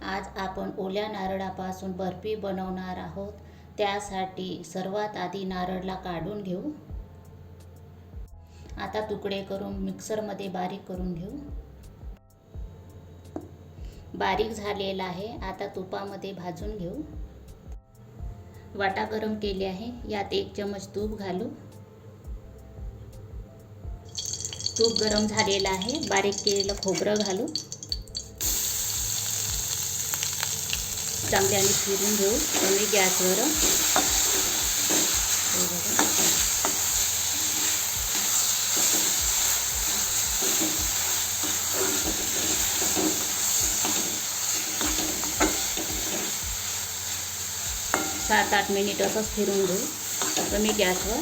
आज आपण ओल्या नारळापासून बर्फी बनवणार आहोत। त्यासाठी सर्वात आधी नारळला काढून घेऊ। आता तुकडे करून मिक्सरमध्ये बारीक करून घेऊ। बारीक झालेला आहे। आता तुपामध्ये भाजून घेऊ। वाटा गरम केली आहे, यात 1 चमच तूप घालू। तूप गरम झालेलं आहे, बारीक केलेलं खोबरं घालू। चांगल्याने फिरून घेऊ कमी गॅसवर। 7-8 मिनिट असंच फिरून घेऊ कमी गॅसवर।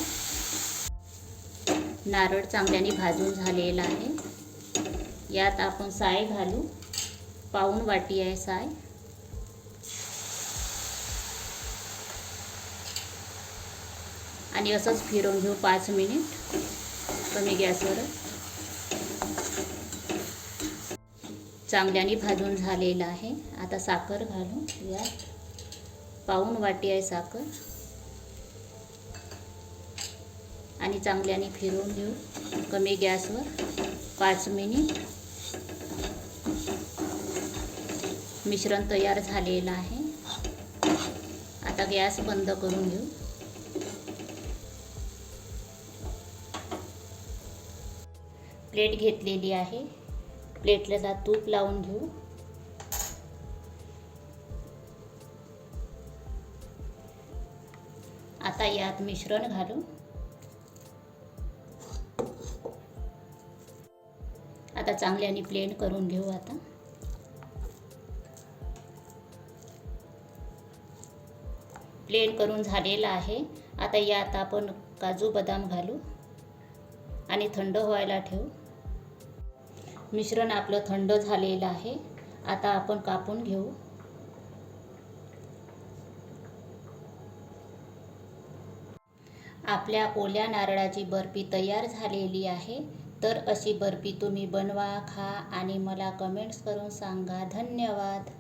नारळ चांगल्याने भाजून झालेला आहे। यात आपण साय घालू। पाऊण वाटी आहे साय। आणि असंच फिरवून घेऊ 5 मिनिट कमी गॅसवर। चांगल्याने भाजून झालेला आहे। आता साखर घालू। यात पाऊण वाटी आहे साखर आणि चांगल्याने फिरवून घेऊ कमी गॅसवर 5 मिनिट। मिश्रण तयार झालेलं आहे। आता गॅस बंद करून घेऊ। प्लेट घेतलेली आहे। प्लेटला तूप लावून घेऊ। आता यात मिश्रण घालू। आता चांगल्याने प्लेन करून घेऊ। आता प्लेन करून झालेला आहे। आता यात आपण काजू बदाम घालू आणि थंड व्हायला ठेवू। मिश्रण आपलं थंड झालेलं आहे। आता आपण कापून घेऊ। आपल्या ओल्या नारळाची बर्फी तयार झालेली आहे। तर अशी बर्फी तुम्ही बनवा, खा आणि मला कमेंट्स करून सांगा। धन्यवाद।